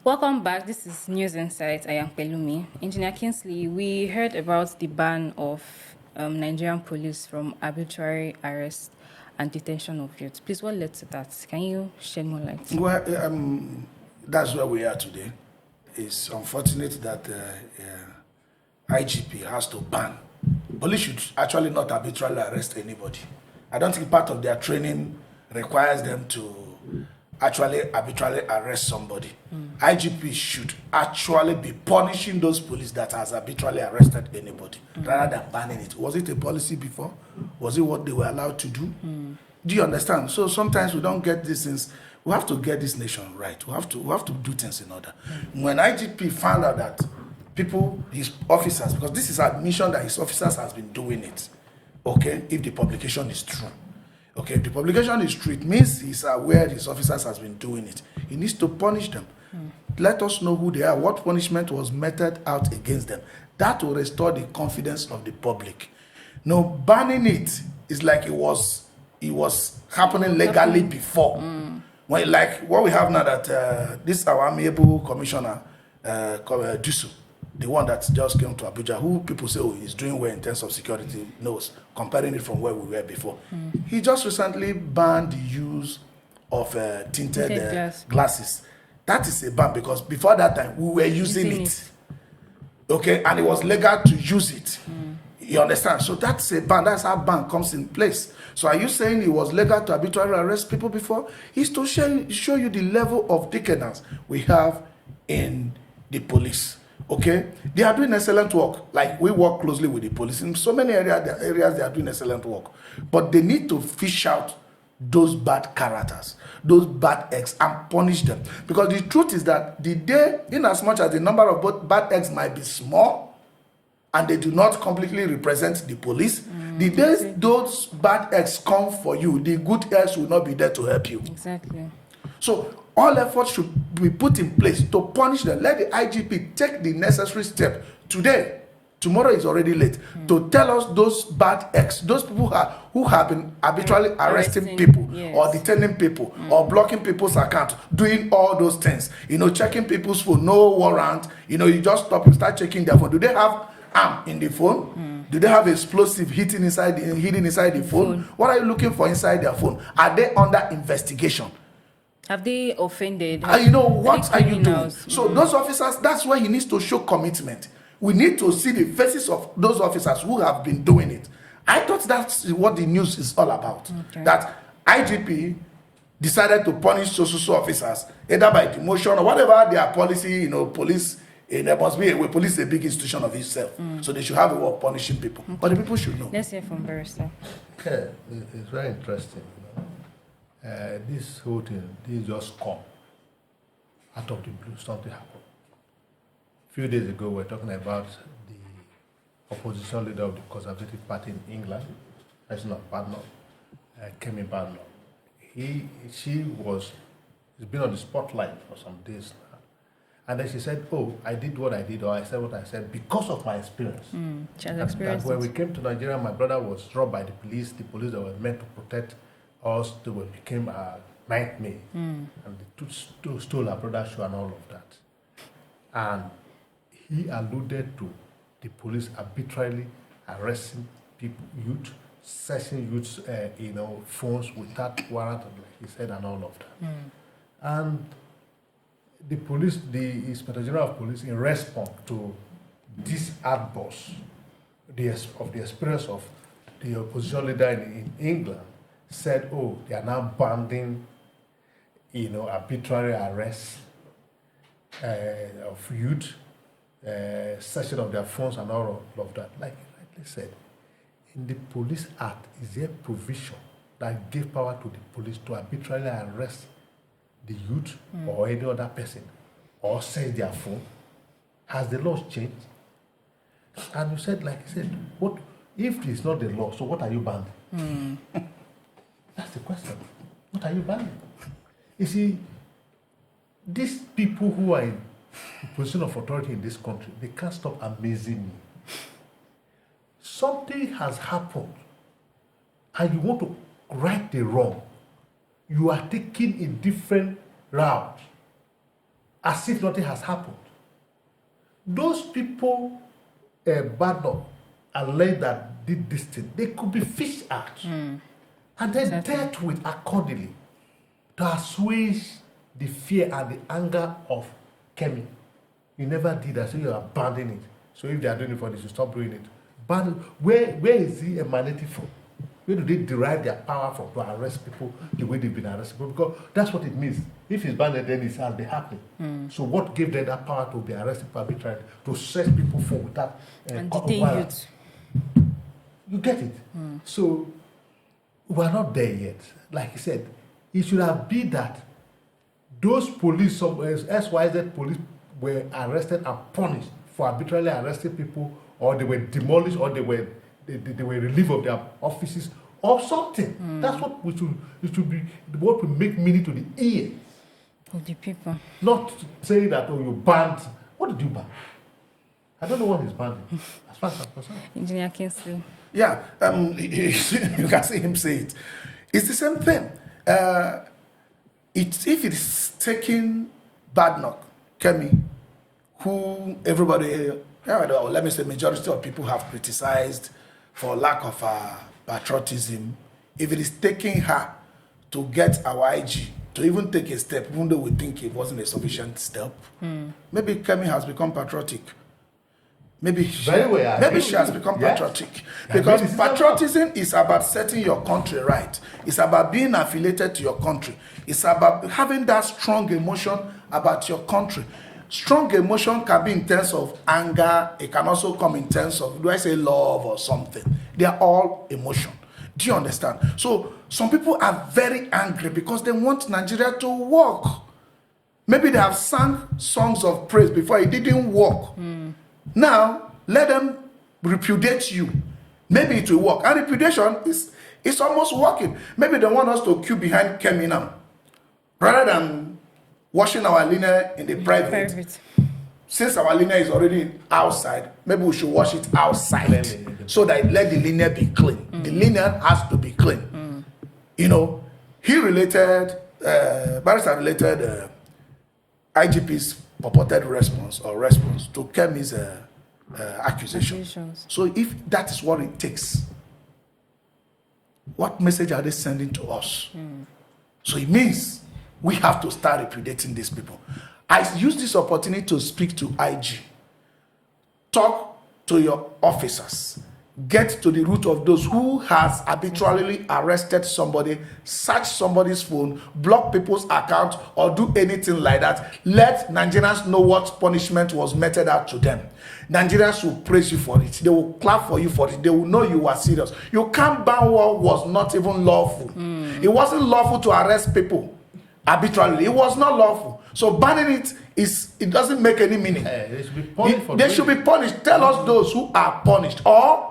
Welcome back. This is News Insights. I am Pelumi. Engineer Kingsley, we heard about the ban of Nigerian police from arbitrary arrest and detention of youth. Please, what led to that? Can you shed more light? Well, that's where we are today. It's unfortunate that IGP has to ban. Police should actually not arbitrarily arrest anybody. I don't think part of their training requires them to actually arbitrarily arrest somebody. IGP should actually be punishing those police that has arbitrarily arrested anybody rather than banning it. Was it a policy before? Was it what they were allowed to do? Do you understand? So sometimes we don't get these things. We have to get this nation right. We have to do things in order. When IGP found out that people, his officers, because this is admission that his officers has been doing it, okay, if the publication is true. Okay, if the publication is true, it means he's aware his officers has been doing it. He needs to punish them. Let us know who they are, what punishment was meted out against them. That will restore the confidence of the public. No, banning it is like it was happening legally before. When, like what we have now that this our amiable commissioner, Dusu, the one that just came to Abuja, who people say, oh, he's doing well in terms of security, knows, comparing it from where we were before. He just recently banned the use of tinted glasses. That is a ban because before that time, we were using it. Okay, and it was legal to use it. You understand? So that's a ban. That's how ban comes in place. So are you saying it was legal to arbitrarily arrest people before? It's to show you the level of decadence we have in the police. Okay, they are doing excellent work. Like we work closely with the police in so many areas. They are doing excellent work, but they need to fish out those bad characters, those bad eggs, and punish them. Because the truth is that the day, in as much as the number of both bad eggs might be small, and they do not completely represent the police, the days those bad eggs come for you, the good eggs will not be there to help you. Exactly. So all efforts should be put in place to punish them. Let the IGP take the necessary step today. Tomorrow is already late to tell us those bad eggs, those people who have been arbitrarily arresting people, yes, or detaining people, or blocking people's account, doing all those things. You know, checking people's phone, no warrant. You know, you just stop and start checking their phone. Do they have arm in the phone? Do they have explosive hidden inside the phone? What are you looking for inside their phone? Are they under investigation? Have they offended? You know, what are you doing? So those officers, that's why he needs to show commitment. We need to see the faces of those officers who have been doing it. I thought that's what the news is all about. Okay. That IGP decided to punish so officers, either by demotion or whatever their policy, you know, police, there must be a way. Police is a big institution of itself. So they should have a way of punishing people. Okay. But the people should know. Let's hear from Barrister. Okay, it's very interesting. This whole thing, this just come out of the blue, something happened. A few days ago, we were talking about the opposition leader of the Conservative Party in England, that's not Badnoch, Kemi Badnoch. She's been on the spotlight for some days now. And then she said, oh, I did what I did, or I said what I said because of my experience. She has experienced when we came to Nigeria, my brother was robbed by the police that were meant to protect us, they became a nightmare. And they stole our brother's shoe and all of that. And he alluded to the police arbitrarily arresting people, youth, searching youth's phones without warrant, like he said, and all of that. And the police, the Inspector General of Police, in response to this outburst of the experience of the opposition leader in England, said, oh, they are now banning, arbitrary arrests of youth, searching of their phones and all of that. Like I said, in the Police Act, is there provision that gave power to the police to arbitrarily arrest the youth or any other person or search their phone? Has the laws changed? And you said, like I said, what if it's not the law? So what are you banning? That's the question. What are you banning? You see, these people who are in position of authority in this country, they can't stop amazing me. Something has happened and you want to right the wrong. You are taking a different route. as if nothing has happened. Those people, Badno, alleged that did this thing, they could be fished out and then dealt with accordingly to assuage the fear and the anger of Kemi. You never did that, so you abandon it. So if they are doing it for this, you stop doing it. But where is he emanating from? Where do they derive their power from to arrest people the way they've been arrested? Because that's what it means. If it's banned, then it has been happening. So what gave them that power to be arrested for arbitrary, to search people for without and detain youth? You get it? So we're not there yet. Like I said, it should have been that those police, some SYZ police, were arrested and punished for arbitrarily arresting people, or they were demolished, or they were relieved of their offices, or something. That's what it should be. What will make meaning to the ear of the people. Not saying that you banned. What did you ban? I don't know what he's banning. As far as I'm concerned. Engineer Kingsley. Yeah, you can see him say it. It's the same thing. If it is taking bad knock, Kemi, who everybody, let me say, majority of people have criticized for lack of patriotism. If it is taking her to get our IG to even take a step, even though we think it wasn't a sufficient step, maybe Kemi has become patriotic. Maybe she has become patriotic. Because patriotism is about setting your country right. It's about being affiliated to your country. It's about having that strong emotion about your country. Strong emotion can be in terms of anger. It can also come in terms of, do I say love or something? They are all emotion. Do you understand? So some people are very angry because they want Nigeria to work. Maybe they have sung songs of praise before it didn't work. Now, let them repudiate you. Maybe it will work. And repudiation is almost working. Maybe they want us to queue behind Kemi now. Rather than washing our linen in the private. Since our linen is already outside, maybe we should wash it outside so that let the linen be clean. The linen has to be clean. You know, he related, Barrister related IGP's purported response to Kemi's accusations. So if that is what it takes, what message are they sending to us? So it means we have to start repudiating these people. I use this opportunity to speak to IG. Talk to your officers. Get to the root of those who has arbitrarily arrested somebody, search somebody's phone, block people's account, or do anything like that. Let Nigerians know what punishment was meted out to them. Nigerians will praise you for it. They will clap for you for it. They will know you are serious. You can't ban what was not even lawful. It wasn't lawful to arrest people arbitrarily. It was not lawful. So banning it doesn't make any meaning. They should be punished. They should be punished. Tell us those who are punished, or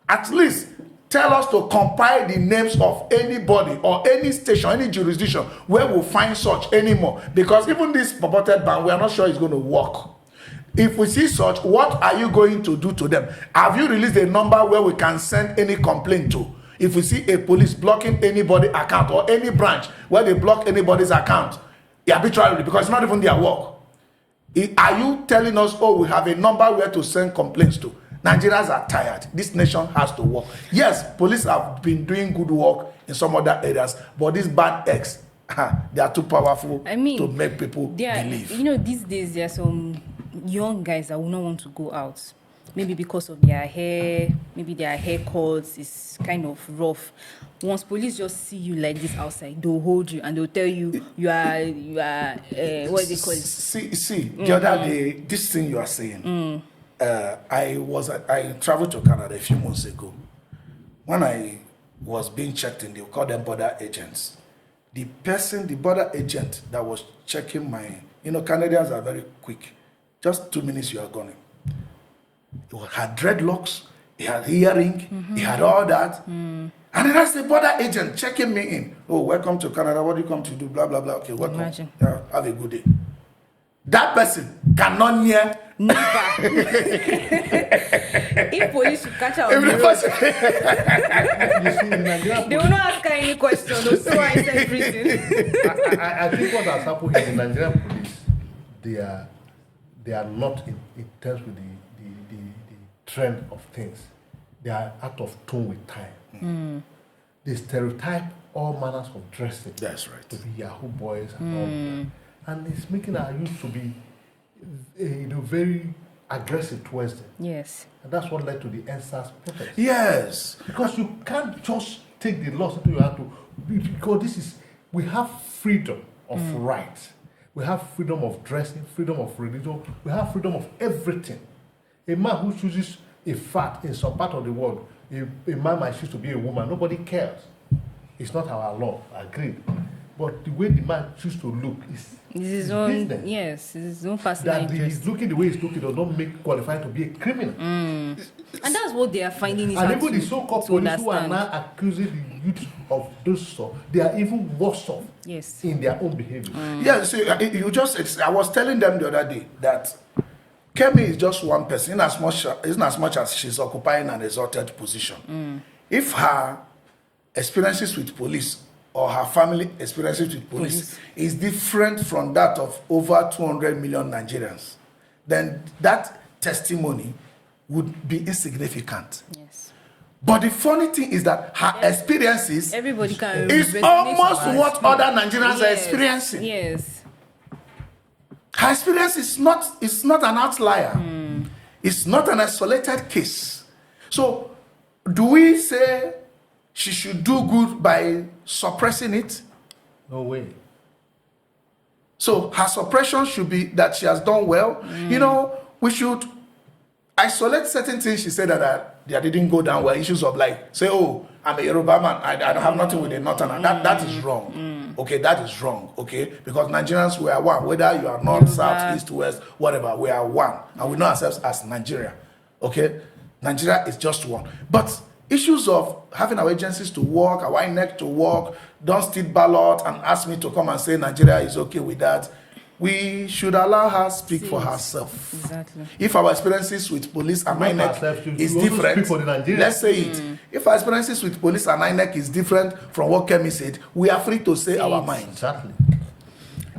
at least tell us to compile the names of anybody or any station, any jurisdiction where we'll find such anymore. Because even this purported ban, we are not sure it's going to work. If we see such, what are you going to do to them? Have you released a number where we can send any complaint to? If we see a police blocking anybody's account or any branch where they block anybody's account arbitrarily, because it's not even their work. Are you telling us, oh, we have a number where to send complaints to? Nigerians are tired. This nation has to work. Yes, police have been doing good work in some other areas, but these bad eggs, they are too powerful to make people believe. You know, these days there are some young guys that will not want to go out. Maybe because of their hair, maybe their haircuts is kind of rough. Once police just see you like this outside, they'll hold you and they'll tell you you are what do they call it? See, the other day, this thing you are saying. I traveled to Canada a few months ago. When I was being checked in, they call them border agents. The border agent that was checking Canadians are very quick. Just 2 minutes, you are gone. He had dreadlocks, he had hearing, he had all that. And then that's the border agent checking me in. Oh, welcome to Canada. What do you come to do? Blah, blah, blah. Okay, welcome. Yeah, have a good day. That person cannot near. Never. If police should catch her on the road, they will not ask her any question. They'll throw her inside prison. I think what has happened in the Nigerian police, they are not in terms with the trend of things. They are out of tune with time. They stereotype all manners of dressing. That's right. To be Yahoo boys and all of that. And it's making our youth to be very aggressive towards them. Yes. And that's what led to the NSAS protest. Yes. Because you can't just take the laws into your hand because we have freedom of rights. We have freedom of dressing, freedom of religion, we have freedom of everything. A man who chooses a fat in some part of the world, a man might choose to be a woman, nobody cares. It's not our law, agreed. But the way the man chooses to look is his own business. Yes, his own personal That interest. he's looking the way he's looking does not make qualify to be a criminal. And that's what they are finding it And hard even the to so-called police who are understand. now accusing the youth of those stuff, they are even worse off Yes. in their own behavior. Yeah, see, I was telling them the other day that Kemi is just one person, in as much as she's occupying an exalted position. If her experiences with police or her family experiences with police is different from that of over 200 million Nigerians, then that testimony would be insignificant. Yes. But the funny thing is that her experiences Everybody can is resonate almost with what her. other Nigerians are Yes. experiencing. Yes. Her experience is not an outlier. It's not an isolated case. So, do we say she should do good by suppressing it? No way. So, her suppression should be that she has done well. You know, we should isolate certain things she said that didn't go down well. Issues of like, say, oh, I'm a Yoruba man, I don't have nothing with the Northern. That is wrong. Okay, that is wrong. Okay, because Nigerians, we are one. Whether you are north, south, east, west, whatever, we are one. And we know ourselves as Nigeria. Okay, Nigeria is just one. But issues of having our agencies to work, our INEC to work, don't steal ballot and ask me to come and say Nigeria is okay with that. We should allow her speak for herself. Exactly. If our experiences with police and Not INEC herself, is you also speak different, for the Nigerians. let's say it. If our experiences with police and INEC is different from what Kemi said, we are free to say our mind. Exactly.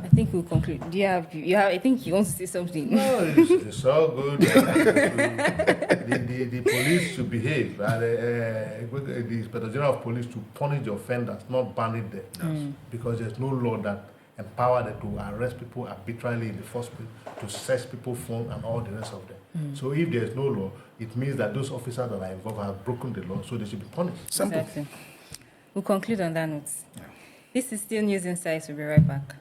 I think we'll conclude. Do you have? I think you want to say something. No, it's all good. The police should behave. And the Inspector General of Police to punish the offenders, not ban them. Because there's no law that empower them to arrest people arbitrarily in the first place, to search people's phone and all the rest of them. So if there's no law, it means that those officers that are involved have broken the law, so they should be punished. Simple. Exactly. We'll conclude on that note. This is still News Insights. We'll be right back.